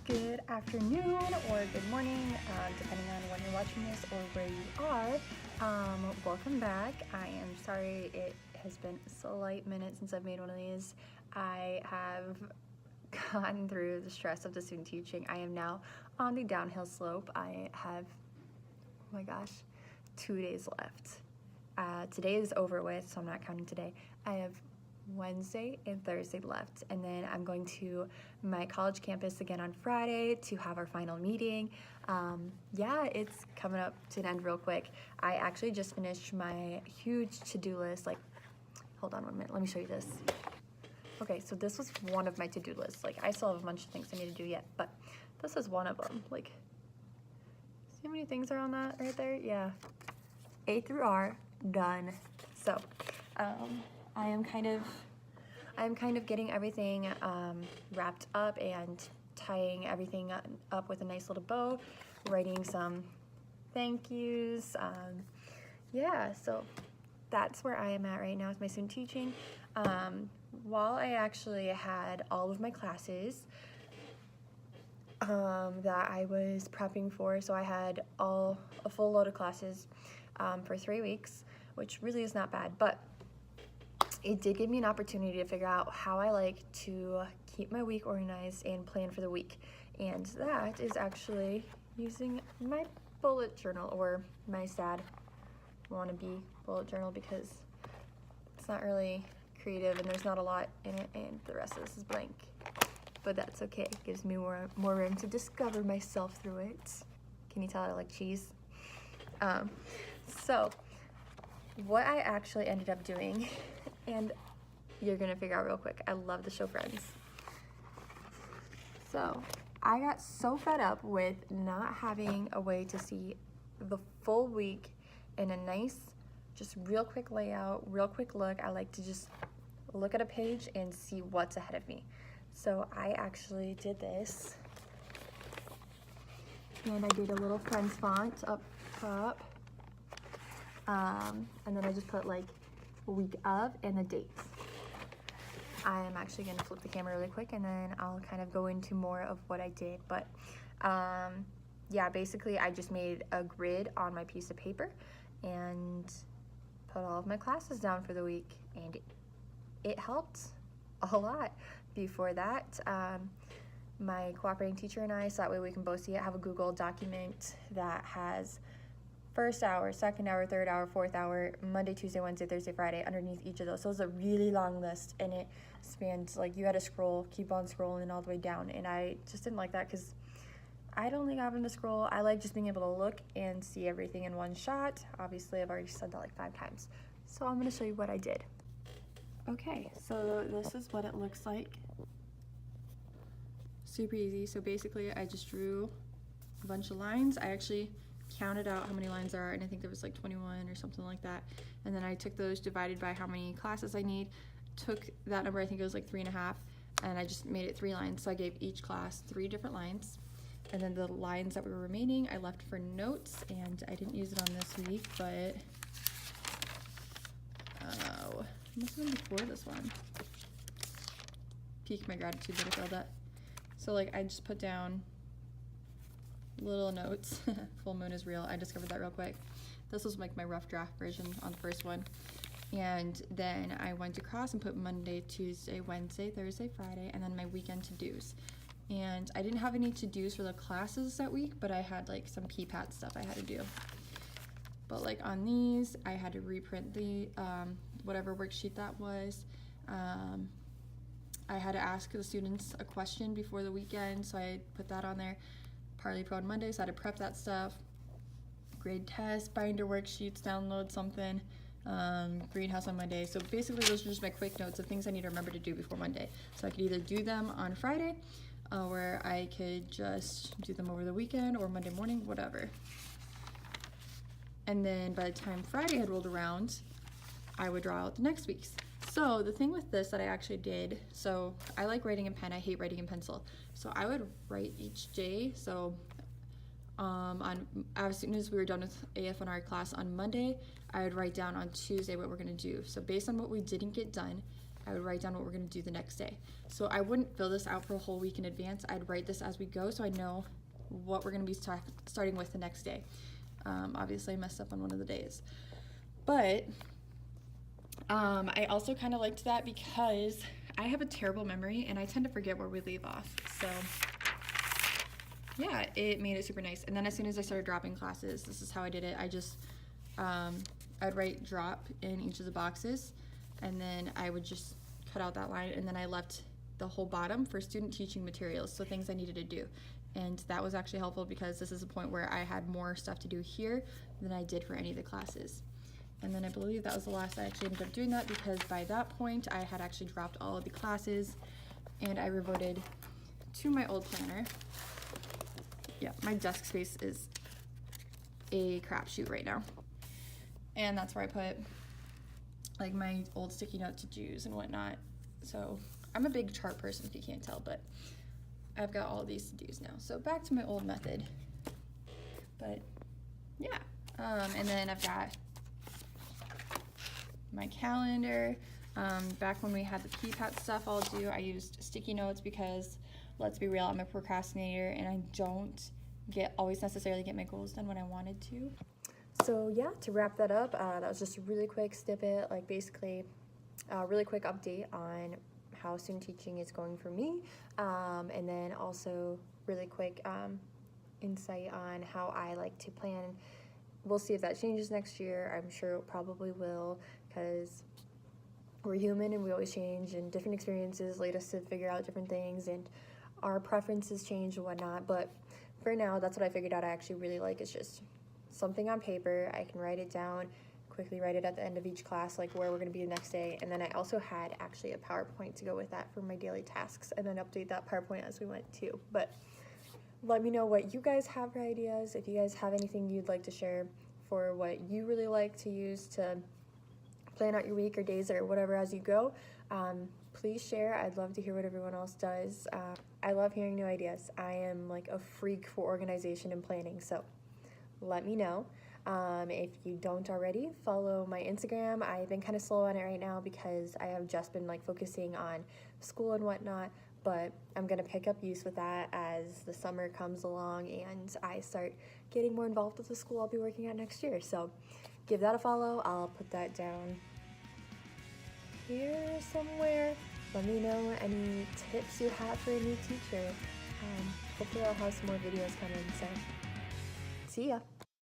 good afternoon or good morning, depending on when you're watching this or where you are. Welcome back. I am sorry it has been a slight minute since I've made one of these. I have gotten through the stress of the student teaching. I am now on the downhill slope. I have, oh my gosh, 2 days left. Today is over with, so I'm not counting today. I have Wednesday and Thursday left, and then I'm going to my college campus again on Friday to have our final meeting. Yeah, it's coming up to an end real quick. I actually just finished my huge to-do list. Like, hold on 1 minute, let me show you this. Okay, so this was one of my to-do lists. Like, I still have a bunch of things I need to do yet, but this is one of them. Like, see how many things are on that right there? Yeah, A through R, done. So, I am kind of getting everything wrapped up and tying everything up with a nice little bow, writing some thank yous. Yeah, so that's where I am at right now with my student teaching. While I actually had all of my classes that I was prepping for, so I had a full load of classes for 3 weeks, which really is not bad, but it did give me an opportunity to figure out how I like to keep my week organized and plan for the week. And that is actually using my bullet journal, or my sad wannabe bullet journal, because it's not really creative and there's not a lot in it, and the rest of this is blank. But that's okay, it gives me more room to discover myself through it. Can you tell I like cheese? So what I actually ended up doing, and you're gonna figure out real quick, I love the show Friends. So I got so fed up with not having a way to see the full week in a nice, just real quick layout, real quick look. I like to just look at a page and see what's ahead of me. So I actually did this, and I did a little Friends font up top, and then I just put like week of and the dates. I am actually going to flip the camera really quick, and then I'll kind of go into more of what I did. But yeah, basically I just made a grid on my piece of paper and put all of my classes down for the week, and it helped a lot. Before that, my cooperating teacher and I, so that way we can both see it, have a Google document that has first hour, second hour, third hour, fourth hour, Monday, Tuesday, Wednesday, Thursday, Friday, underneath each of those. So it was a really long list, and it spans, like, you had to scroll, keep on scrolling all the way down, and I just didn't like that because I don't like having to scroll. I like just being able to look and see everything in one shot. Obviously, I've already said that like 5 times. So I'm gonna show you what I did. Okay, so this is what it looks like. Super easy. So basically, I just drew a bunch of lines. I actually counted out how many lines there are, and I think there was like 21 or something like that. And then I took those, divided by how many classes I need, took that number, I think it was like 3.5, and I just made it 3 lines. So I gave each class 3 different lines, and then the lines that were remaining I left for notes, and I didn't use it on this week, but it must have been before this one. Peak my gratitude that I failed that. So like I just put down little notes. Full moon is real. I discovered that real quick. This was like my rough draft version on the first one. And then I went across and put Monday, Tuesday, Wednesday, Thursday, Friday, and then my weekend to-dos. And I didn't have any to-dos for the classes that week, but I had like some PPAT stuff I had to do. But like on these, I had to reprint the whatever worksheet that was. I had to ask the students a question before the weekend, so I put that on there. Partly Pro on Monday, so I had to prep that stuff. Grade test, binder worksheets, download something, greenhouse on Monday. So basically those are just my quick notes of things I need to remember to do before Monday. So I could either do them on Friday, or I could just do them over the weekend or Monday morning, whatever. And then by the time Friday had rolled around, I would draw out the next week's. So the thing with this that I actually did, so I like writing in pen, I hate writing in pencil. So I would write each day. So as soon as we were done with AF&R class on Monday, I would write down on Tuesday what we're gonna do. So based on what we didn't get done, I would write down what we're gonna do the next day. So I wouldn't fill this out for a whole week in advance. I'd write this as we go so I know what we're gonna be starting with the next day. Obviously I messed up on one of the days. But I also kind of liked that because I have a terrible memory and I tend to forget where we leave off. So yeah, it made it super nice. And then as soon as I started dropping classes, this is how I did it. I just, I'd write drop in each of the boxes, and then I would just cut out that line, and then I left the whole bottom for student teaching materials, so things I needed to do. And that was actually helpful because this is a point where I had more stuff to do here than I did for any of the classes. And then I believe that was the last I actually ended up doing that, because by that point I had actually dropped all of the classes and I reverted to my old planner. Yeah, my desk space is a crapshoot right now. And that's where I put like my old sticky note to-dos and whatnot. So I'm a big chart person if you can't tell, but I've got all these to-dos now. So back to my old method. But yeah, and then I've got my calendar. Back when we had the PPAT stuff all due, I used sticky notes because, let's be real, I'm a procrastinator and I don't always necessarily get my goals done when I wanted to. So yeah, to wrap that up, that was just a really quick snippet, like basically a really quick update on how student teaching is going for me, and then also really quick insight on how I like to plan. We'll see if that changes next year. I'm sure it probably will, because we're human and we always change, and different experiences lead us to figure out different things, and our preferences change and whatnot. But for now, that's what I figured out I actually really like. It's just something on paper. I can write it down, quickly write it at the end of each class, like where we're going to be the next day. And then I also had actually a PowerPoint to go with that for my daily tasks, and then update that PowerPoint as we went too. But let me know what you guys have for ideas. If you guys have anything you'd like to share for what you really like to use to plan out your week or days or whatever as you go, please share. I'd love to hear what everyone else does. I love hearing new ideas. I am like a freak for organization and planning, so let me know. If you don't already, follow my Instagram. I've been kind of slow on it right now because I have just been like focusing on school and whatnot, but I'm gonna pick up use with that as the summer comes along and I start getting more involved with the school I'll be working at next year. So give that a follow. I'll put that down here somewhere. Let me know any tips you have for a new teacher. Hopefully I'll have some more videos coming, so see ya.